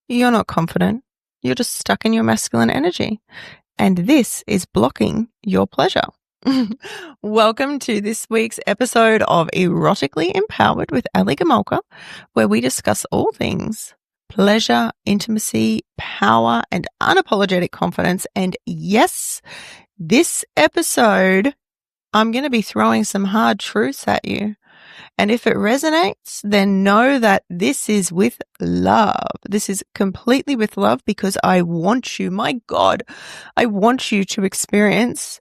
You're not confident. You're just stuck in your masculine energy. And this is blocking your pleasure. Welcome to this week's episode of Erotically Empowered with Ali Gamolka, where we discuss all things pleasure, intimacy, power, and unapologetic confidence. And yes, this episode, I'm going to be throwing some hard truths at you. And if it resonates, then know that this is with love. This is completely with love because I want you, my God, I want you to experience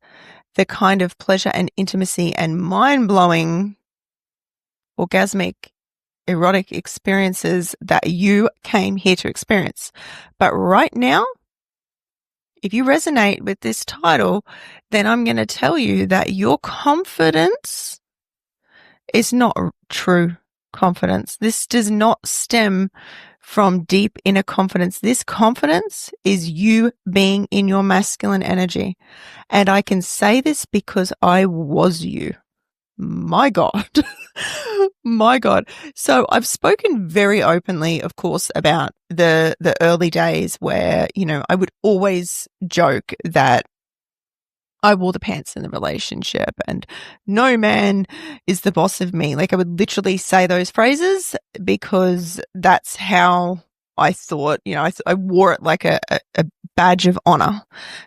the kind of pleasure and intimacy and mind-blowing, orgasmic, erotic experiences that you came here to experience. But right now, if you resonate with this title, then I'm going to tell you that your confidence is not true confidence. This does not stem from deep inner confidence. This confidence is you being in your masculine energy. And I can say this because I was you. My God. My God. So I've spoken very openly, of course, about the early days where, I would always joke that I wore the pants in the relationship and no man is the boss of me. Like I would literally say those phrases because that's how I thought, I wore it like a badge of honor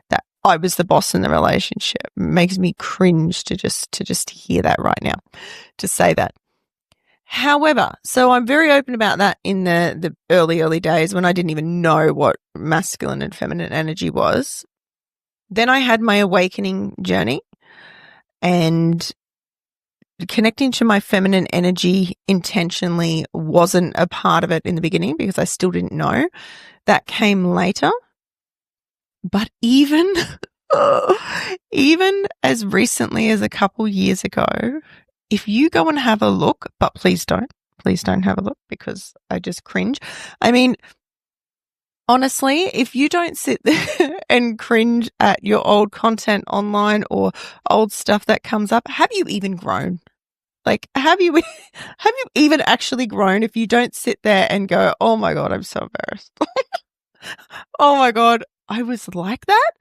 that I was the boss in the relationship. It makes me cringe to just hear that right now, to say that. However, so I'm very open about that in the early days when I didn't even know what masculine and feminine energy was. Then I had my awakening journey and connecting to my feminine energy intentionally wasn't a part of it in the beginning because I still didn't know. That came later. But even as recently as a couple years ago, if you go and have a look, but please don't have a look because I just cringe. I mean, honestly, if you don't sit there and cringe at your old content online or old stuff that comes up, have you even grown? Like, have you even actually grown if you don't sit there and go, oh my God, I'm so embarrassed. Oh my God, I was like that?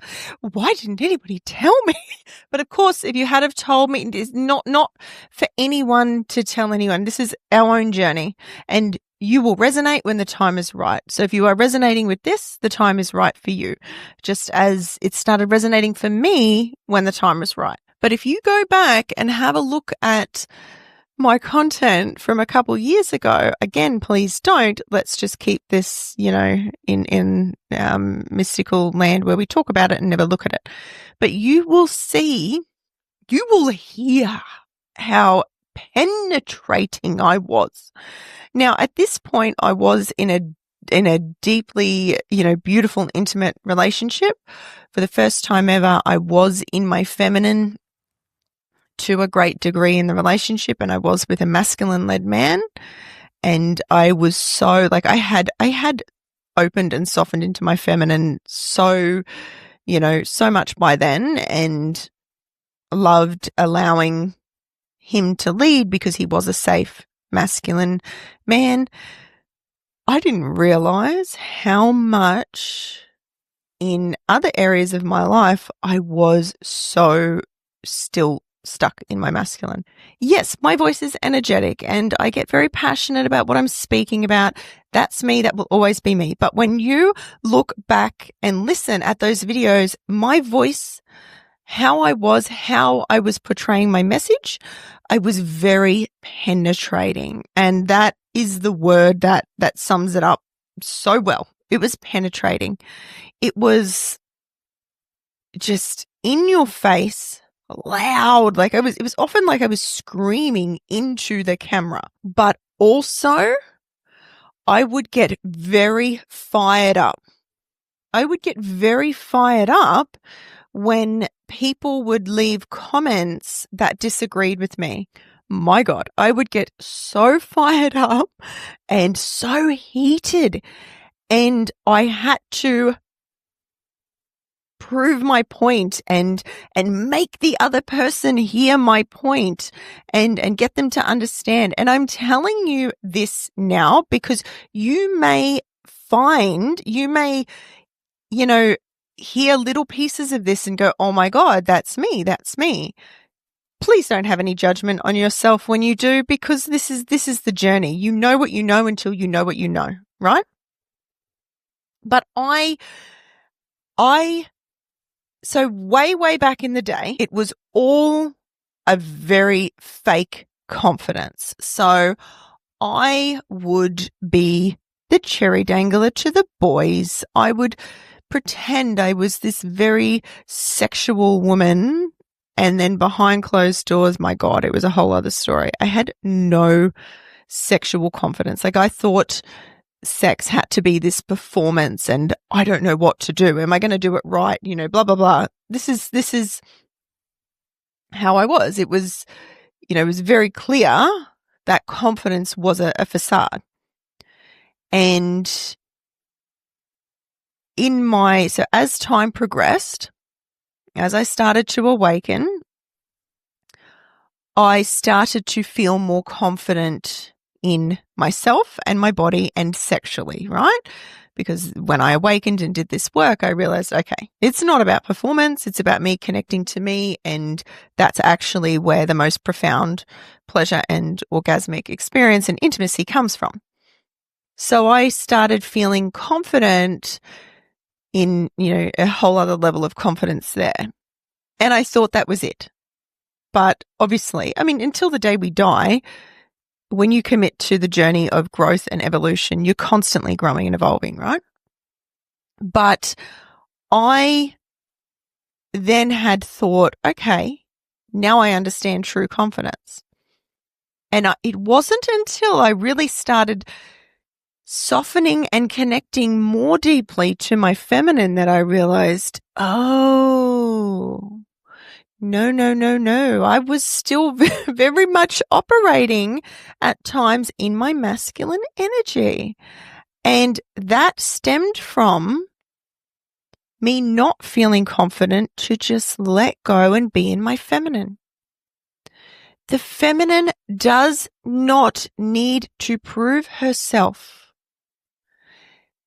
Why didn't anybody tell me? But of course, if you had have told me, it's not for anyone to tell anyone. This is our own journey. And you will resonate when the time is right. So if you are resonating with this, the time is right for you, just as it started resonating for me when the time was right. But if you go back and have a look at my content from a couple years ago, again, please don't. Let's just keep this, in mystical land where we talk about it and never look at it. But you will hear how penetrating I was. Now, at this point, I was in a deeply, beautiful, intimate relationship. For the first time ever, I was in my feminine to a great degree in the relationship, and I was with a masculine-led man. And I was so I had opened and softened into my feminine so much by then, and loved allowing him to lead because he was a safe masculine man. I didn't realize how much in other areas of my life I was so still stuck in my masculine. Yes, my voice is energetic and I get very passionate about what I'm speaking about. That's me. That will always be me. But when you look back and listen at those videos, my voice, how I was portraying my message, I was very penetrating. And that is the word that sums it up so well. It was penetrating. It was just in your face, loud. It was often like I was screaming into the camera. But also, I would get very fired up. When people would leave comments that disagreed with me. My God, I would get so fired up and so heated, and I had to prove my point and make the other person hear my point and get them to understand. And I'm telling you this now because you may hear little pieces of this and go, oh my God, that's me. That's me. Please don't have any judgment on yourself when you do, because this is the journey. You know what you know until you know what you know, right? But so way back in the day, it was all a very fake confidence. So I would be the cherry dangler to the boys. I would pretend I was this very sexual woman. And then behind closed doors, my God, it was a whole other story. I had no sexual confidence. Like, I thought sex had to be this performance and I don't know what to do. Am I going to do it right? Blah, blah, blah. This is how I was. It was, it was very clear that confidence was a facade. And so as time progressed, as I started to awaken, I started to feel more confident in myself and my body and sexually, right? Because when I awakened and did this work, I realized, okay, it's not about performance. It's about me connecting to me. And that's actually where the most profound pleasure and orgasmic experience and intimacy comes from. So I started feeling confident in, a whole other level of confidence there. And I thought that was it. But obviously, until the day we die, when you commit to the journey of growth and evolution, you're constantly growing and evolving, right? But I then had thought, okay, now I understand true confidence. And it wasn't until I really started softening and connecting more deeply to my feminine that I realized, oh, no. I was still very much operating at times in my masculine energy. And that stemmed from me not feeling confident to just let go and be in my feminine. The feminine does not need to prove herself.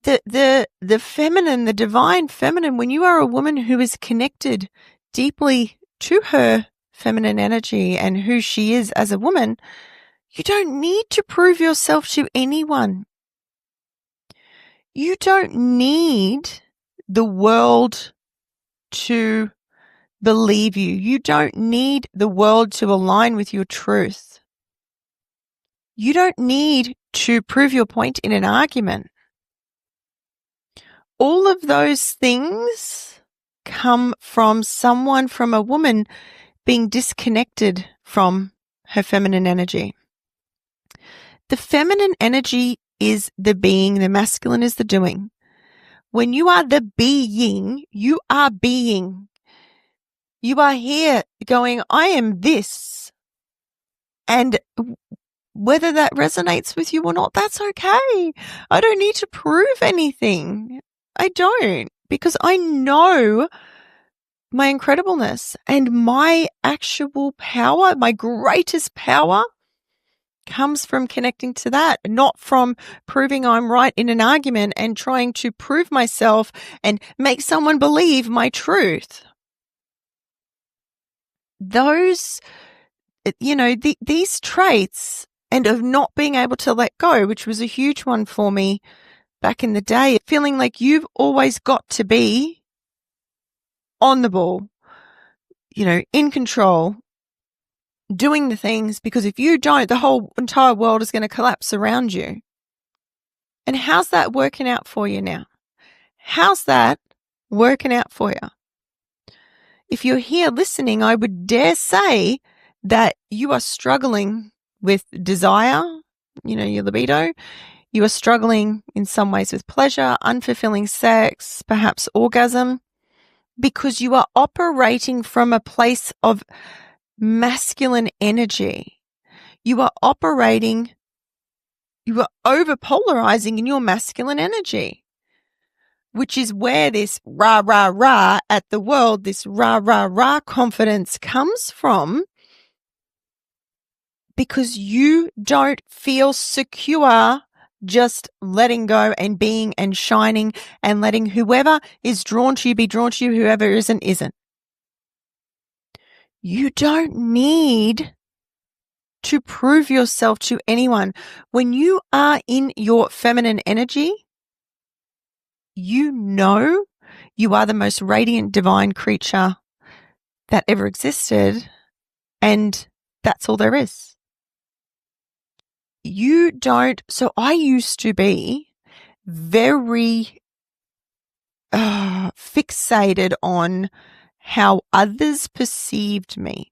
The feminine, the divine feminine, when you are a woman who is connected deeply to her feminine energy and who she is as a woman, you don't need to prove yourself to anyone. You don't need the world to believe you. You don't need the world to align with your truth. You don't need to prove your point in an argument. All of those things come from a woman being disconnected from her feminine energy. The feminine energy is the being, the masculine is the doing. When you are the being, you are being. You are here going, I am this. And whether that resonates with you or not, that's okay. I don't need to prove anything. I don't, because I know my incredibleness and my actual power, my greatest power comes from connecting to that, not from proving I'm right in an argument and trying to prove myself and make someone believe my truth. Those, these traits and of not being able to let go, which was a huge one for me back in the day, feeling like you've always got to be on the ball, in control, doing the things, because if you don't, the whole entire world is going to collapse around you. And how's that working out for you now? How's that working out for you? If you're here listening, I would dare say that you are struggling with desire, your libido. You are struggling in some ways with pleasure, unfulfilling sex, perhaps orgasm, because you are operating from a place of masculine energy. You are overpolarizing in your masculine energy, which is where this rah, rah, rah at the world, this rah, rah, rah confidence comes from, because you don't feel secure just letting go and being and shining and letting whoever is drawn to you be drawn to you, whoever isn't. You don't need to prove yourself to anyone. When you are in your feminine energy, you know you are the most radiant divine creature that ever existed, and that's all there is. You don't. So I used to be very fixated on how others perceived me.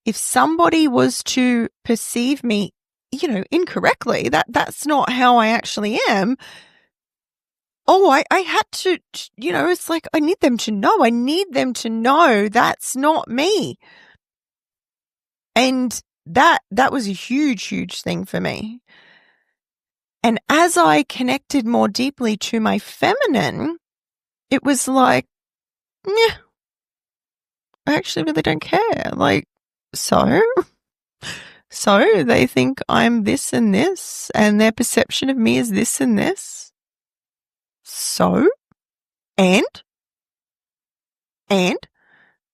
If somebody was to perceive me, incorrectly, that's not how I actually am. Oh, I had to, it's like I need them to know. I need them to know that's not me. And that was a huge, huge thing for me. And as I connected more deeply to my feminine, it was like, yeah, I actually really don't care. Like, so they think I'm this and this, and their perception of me is this and this. So, and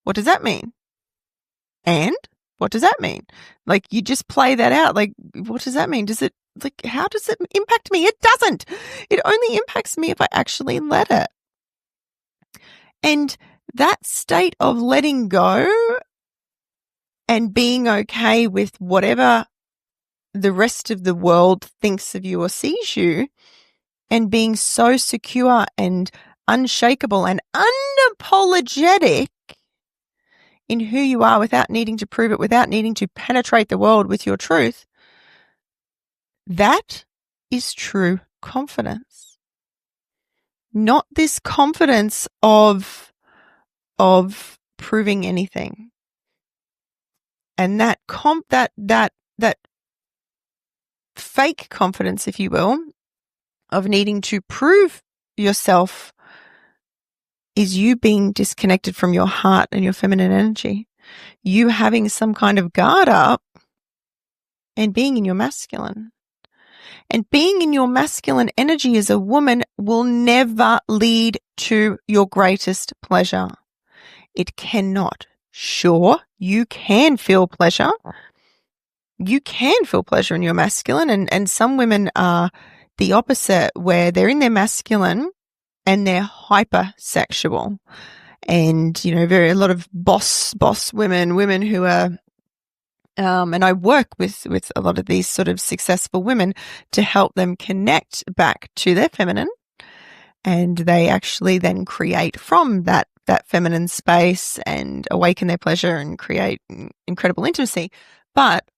what does that mean? And what does that mean? Like, you just play that out. Like, what does that mean? How does it impact me? It doesn't. It only impacts me if I actually let it. And that state of letting go and being okay with whatever the rest of the world thinks of you or sees you, and being so secure and unshakable and unapologetic in who you are without needing to prove it, without needing to penetrate the world with your truth, that is true confidence. Not this confidence of proving anything. And that fake confidence, if you will, of needing to prove yourself is you being disconnected from your heart and your feminine energy. You having some kind of guard up and being in your masculine. And being in your masculine energy as a woman will never lead to your greatest pleasure. It cannot. Sure, you can feel pleasure. You can feel pleasure in your masculine, and some women are the opposite, where they're in their masculine and they're hypersexual. And, a lot of boss women who are, and I work with a lot of these sort of successful women to help them connect back to their feminine. And they actually then create from that feminine space and awaken their pleasure and create incredible intimacy. But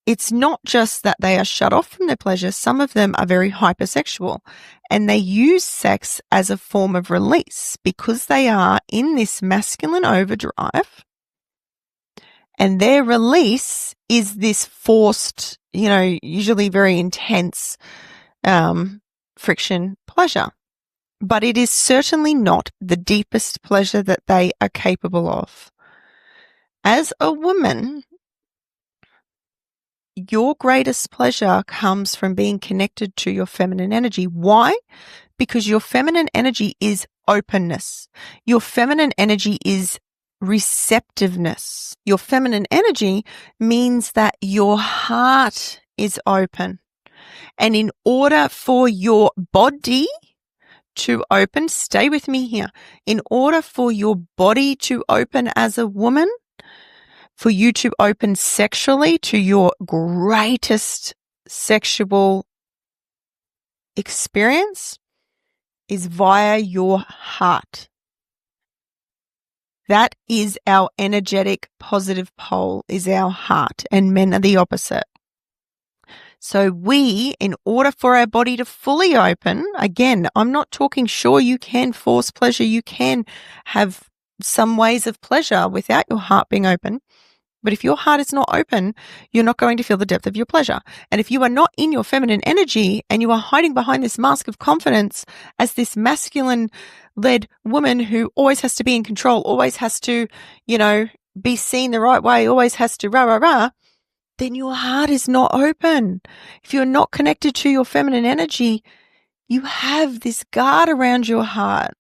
it's not just that they are shut off from their pleasure. Some of them are very hypersexual, and they use sex as a form of release because they are in this masculine overdrive, and their release is this forced, usually very intense friction pleasure. But it is certainly not the deepest pleasure that they are capable of. As a woman, your greatest pleasure comes from being connected to your feminine energy. Why? Because your feminine energy is openness. Your feminine energy is receptiveness. Your feminine energy means that your heart is open. And in order for your body to open, stay with me here. In order for your body to open as a woman, for you to open sexually to your greatest sexual experience, is via your heart. That is our energetic positive pole, is our heart, and men are the opposite. So in order for our body to fully open, again, I'm not talking, sure, you can force pleasure, you can have some ways of pleasure without your heart being open. But if your heart is not open, you're not going to feel the depth of your pleasure. And if you are not in your feminine energy and you are hiding behind this mask of confidence as this masculine-led woman who always has to be in control, always has to, be seen the right way, always has to rah, rah, rah, then your heart is not open. If you're not connected to your feminine energy, you have this guard around your heart.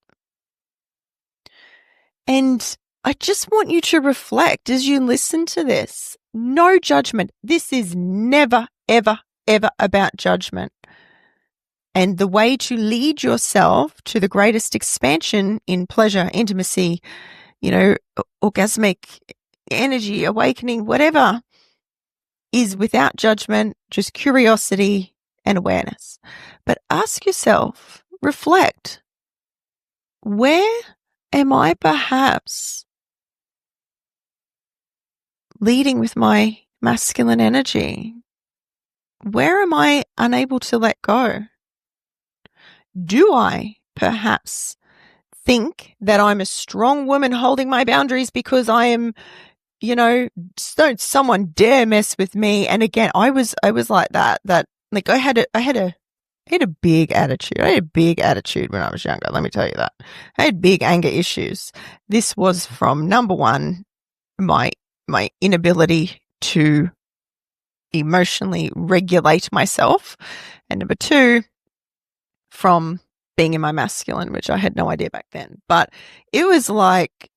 And I just want you to reflect as you listen to this. No judgment. This is never, ever, ever about judgment. And the way to lead yourself to the greatest expansion in pleasure, intimacy, orgasmic energy, awakening, whatever, is without judgment, just curiosity and awareness. But ask yourself, reflect, where am I perhaps leading with my masculine energy? Where am I unable to let go? Do I perhaps think that I'm a strong woman holding my boundaries because I am, don't someone dare mess with me? And again, I was like that like I had a big attitude. I had a big attitude when I was younger. Let me tell you that. I had big anger issues. This was from, number one, my inability to emotionally regulate myself. And number two, from being in my masculine, which I had no idea back then. But it was like,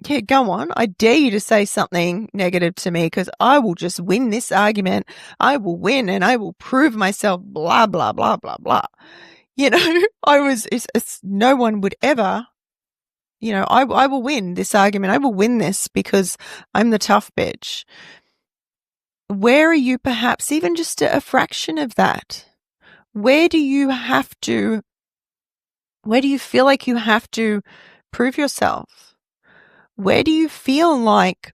yeah, go on. I dare you to say something negative to me because I will just win this argument. I will win and I will prove myself, blah, blah, blah, blah, blah. No one would ever, I will win this argument. I will win this because I'm the tough bitch. Where are you perhaps even just a fraction of that? Where do you feel like you have to prove yourself? Where do you feel like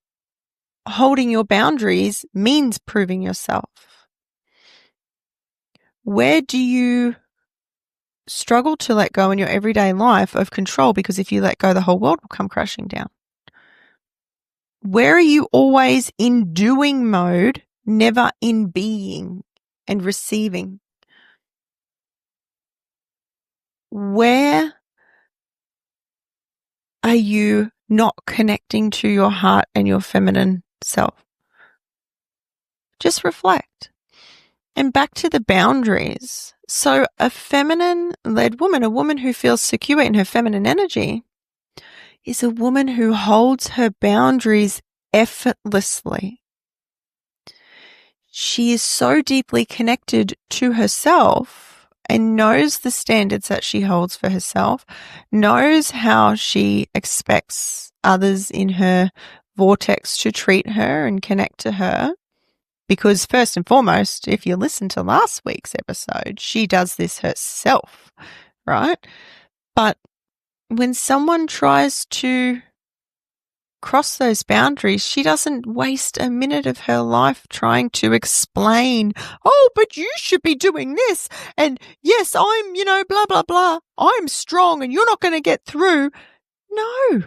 holding your boundaries means proving yourself? Where do you struggle to let go in your everyday life of control? Because if you let go, the whole world will come crashing down. Where are you always in doing mode, never in being and receiving? Where are you not connecting to your heart and your feminine self? Just reflect. And back to the boundaries. So a feminine-led woman, a woman who feels secure in her feminine energy, is a woman who holds her boundaries effortlessly. She is so deeply connected to herself and knows the standards that she holds for herself, knows how she expects others in her vortex to treat her and connect to her. Because first and foremost, if you listen to last week's episode, she does this herself, right? But when someone tries to cross those boundaries, she doesn't waste a minute of her life trying to explain, oh, but you should be doing this. And yes, I'm, blah, blah, blah. I'm strong and you're not going to get through. No.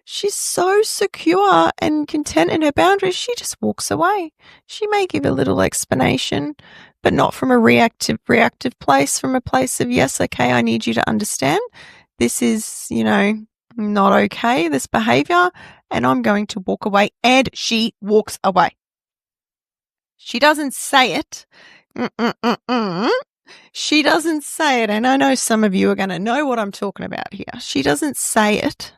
She's so secure and content in her boundaries, she just walks away. She may give a little explanation, but not from a reactive place, from a place of, yes, okay, I need you to understand. This is, not okay, this behavior, and I'm going to walk away. And she walks away. She doesn't say it. She doesn't say it. And I know some of you are going to know what I'm talking about here. She doesn't say it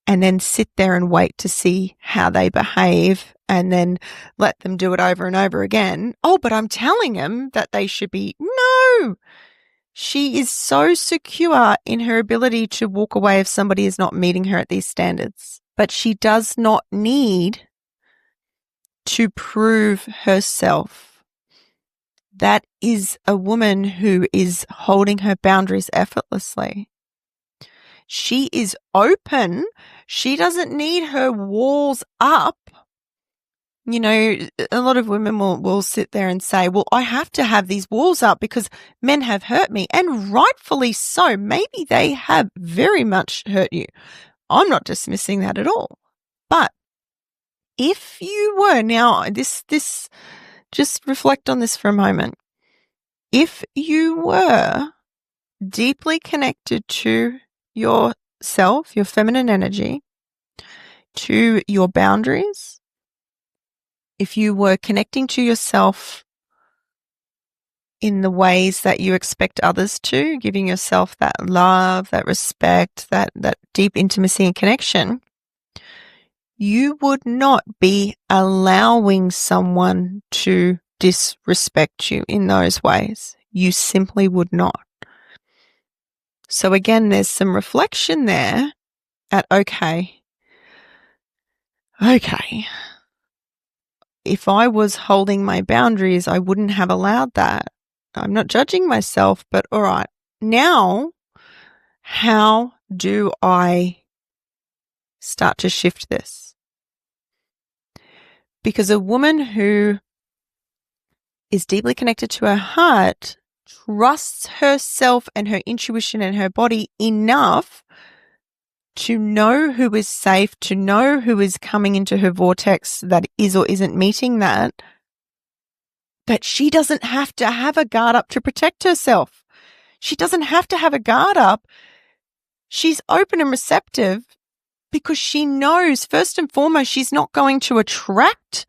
and then sit there and wait to see how they behave and then let them do it over and over again. Oh, but I'm telling them that they should be. No. She is so secure in her ability to walk away if somebody is not meeting her at these standards. But she does not need to prove herself. That is a woman who is holding her boundaries effortlessly. She is open. She doesn't need her walls up. A lot of women will sit there and say, well, I have to have these walls up because men have hurt me. And rightfully so. Maybe they have very much hurt you. I'm not dismissing that at all. But if you were, now this, just reflect on this for a moment. If you were deeply connected to yourself, your feminine energy, to your boundaries, if you were connecting to yourself in the ways that you expect others to, giving yourself that love, that respect, that deep intimacy and connection, you would not be allowing someone to disrespect you in those ways. You simply would not. So again, there's some reflection there at, okay, if I was holding my boundaries, I wouldn't have allowed that. I'm not judging myself, but all right, now how do I start to shift this? Because a woman who is deeply connected to her heart trusts herself and her intuition and her body enough to know who is safe, to know who is coming into her vortex that is or isn't meeting that. But she doesn't have to have a guard up to protect herself. She doesn't have to have a guard up. She's open and receptive because she knows, first and foremost, she's not going to attract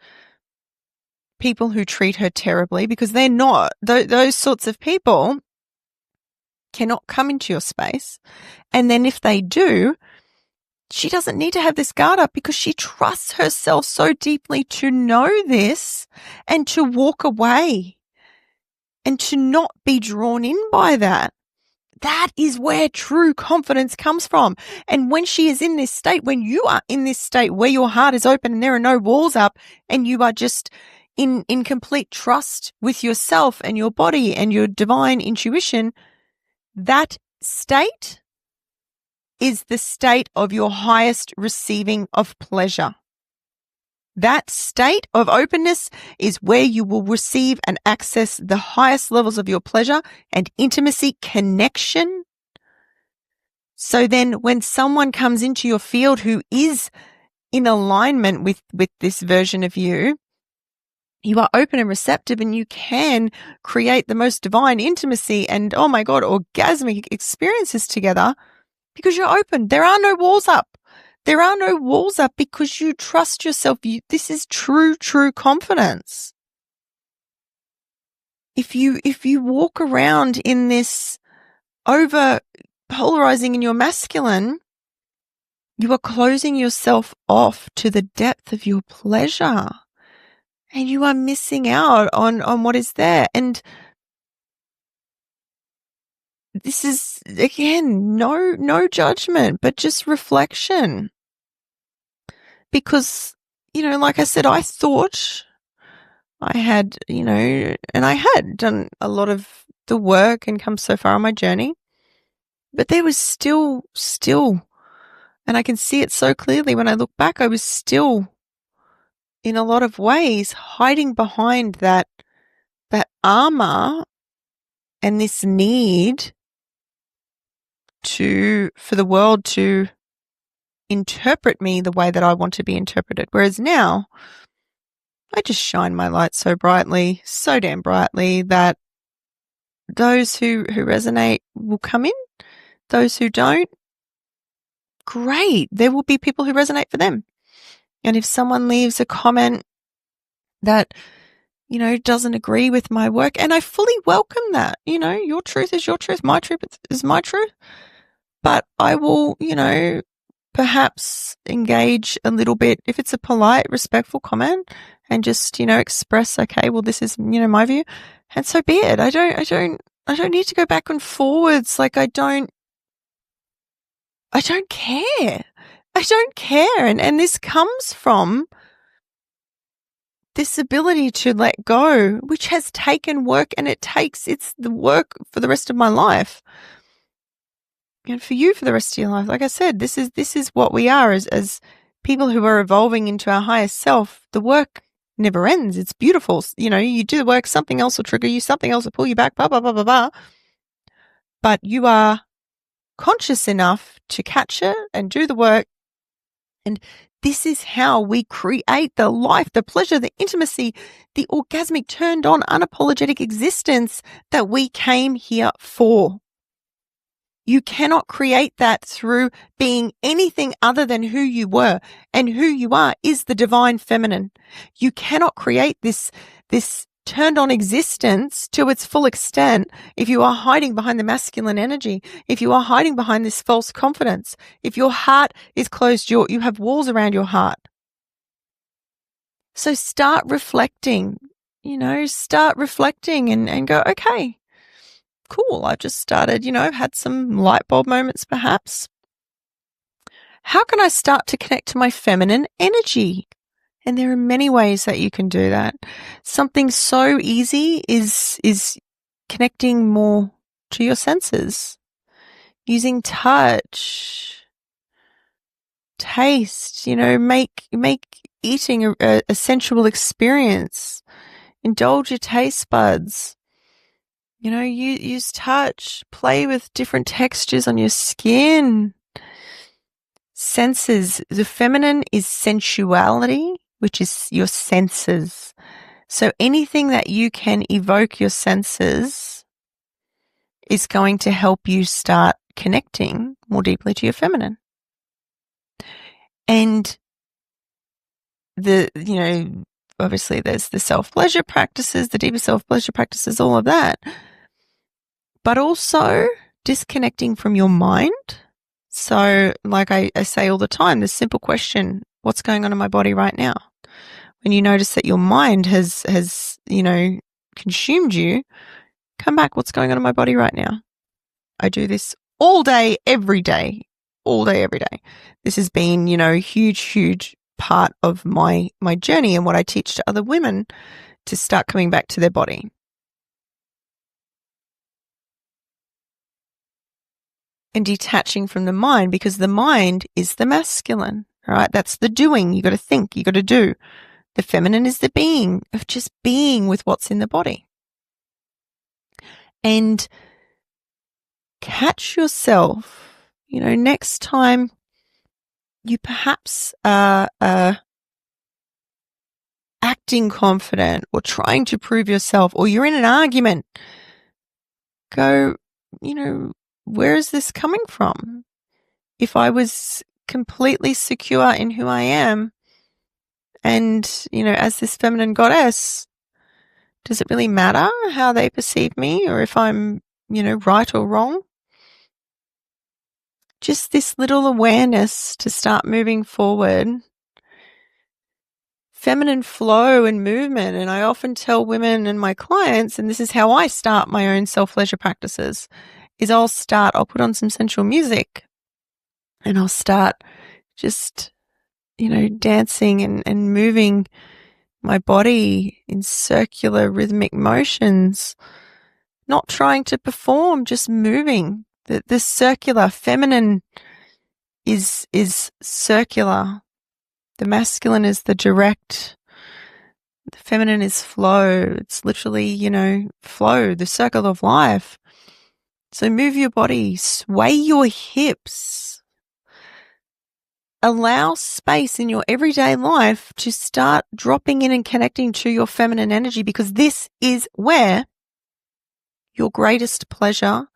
people who treat her terribly, because they're not. Those sorts of people cannot come into your space. And then if they do, she doesn't need to have this guard up because she trusts herself so deeply to know this and to walk away and to not be drawn in by that. That is where true confidence comes from. And when she is in this state, when you are in this state where your heart is open and there are no walls up and you are just in complete trust with yourself and your body and your divine intuition, that state is the state of your highest receiving of pleasure. That state of openness is where you will receive and access the highest levels of your pleasure and intimacy connection. So then when someone comes into your field who is in alignment with this version of you, you are open and receptive and you can create the most divine intimacy and, oh my God, orgasmic experiences together because you're open. There are no walls up. There are no walls up because you trust yourself. This is true confidence. If you walk around in this over polarizing in your masculine, you are closing yourself off to the depth of your pleasure and you are missing out on what is there. And this is, again, no judgment, but just reflection. Because, like I said, I thought I had, and I had done a lot of the work and come so far on my journey, but there was still, and I can see it so clearly when I look back, I was still, in a lot of ways, hiding behind that armor and this need for the world to interpret me the way that I want to be interpreted. Whereas now, I just shine my light so brightly, so damn brightly, that those who resonate will come in. Those who don't, great. There will be people who resonate for them. And if someone leaves a comment that, doesn't agree with my work, and I fully welcome that, your truth is your truth, my truth is my truth. But I will, perhaps engage a little bit if it's a polite, respectful comment and just, express, okay, well, this is, my view, and so be it. I don't need to go back and forwards. Like I don't care. I don't care. And this comes from this ability to let go, which has taken work and it's the work for the rest of my life. And for you, for the rest of your life, like I said, this is what we are as people who are evolving into our highest self. The work never ends. It's beautiful. You do the work, something else will trigger you, something else will pull you back, blah, blah, blah, blah, blah. But you are conscious enough to catch it and do the work. And this is how we create the life, the pleasure, the intimacy, the orgasmic, turned on, unapologetic existence that we came here for. You cannot create that through being anything other than who you were, and who you are is the divine feminine. You cannot create this turned on existence to its full extent if you are hiding behind the masculine energy, if you are hiding behind this false confidence, if your heart is closed, you have walls around your heart. So start reflecting, and go, okay, cool. I've just started, had some light bulb moments perhaps. How can I start to connect to my feminine energy? And there are many ways that you can do that. Something so easy is connecting more to your senses, using touch, taste, make eating a sensual experience. Indulge your taste buds. Use touch, play with different textures on your skin. Senses. The feminine is sensuality, which is your senses. So anything that you can evoke your senses is going to help you start connecting more deeply to your feminine. And obviously there's the self-pleasure practices, the deeper self-pleasure practices, all of that. But also disconnecting from your mind. So like I say all the time, this simple question, what's going on in my body right now? When you notice that your mind has consumed you, come back, what's going on in my body right now? I do this all day, every day. This has been, huge part of my journey and what I teach to other women to start coming back to their body. And detaching from the mind, because the mind is the masculine, right? That's the doing. You got to think, you got to do. The feminine is the being, of just being with what's in the body. And catch yourself, next time you perhaps are acting confident or trying to prove yourself, or you're in an argument, go, where is this coming from? If I was completely secure in who I am and, as this feminine goddess, does it really matter how they perceive me or if I'm, right or wrong? Just this little awareness to start moving forward. Feminine flow and movement. And I often tell women and my clients, and this is how I start my own self-pleasure practices, is I'll put on some sensual music and I'll start just, dancing and moving my body in circular rhythmic motions, not trying to perform, just moving. The circular feminine is circular. The masculine is the direct. The feminine is flow. It's literally, flow, the circle of life. So move your body, sway your hips. Allow space in your everyday life to start dropping in and connecting to your feminine energy, because this is where your greatest pleasure,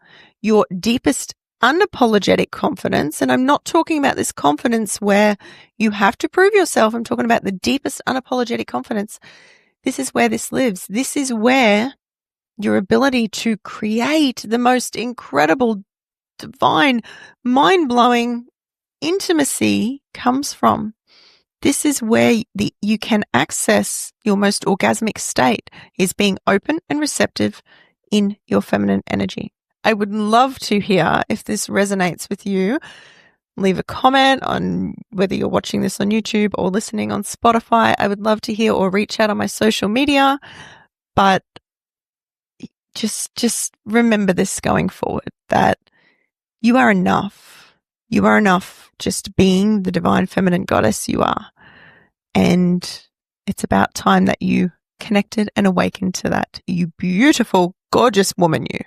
your deepest unapologetic confidence, and I'm not talking about this confidence where you have to prove yourself. I'm talking about the deepest unapologetic confidence. This is where this lives. This is where your ability to create the most incredible, divine, mind-blowing intimacy comes from. This is where you can access your most orgasmic state, is being open and receptive in your feminine energy. I would love to hear if this resonates with you. Leave a comment on whether you're watching this on YouTube or listening on Spotify. I would love to hear, or reach out on my social media. But just remember this going forward, that you are enough. You are enough just being the divine feminine goddess you are. And it's about time that you connected and awakened to that. You beautiful, gorgeous woman, you.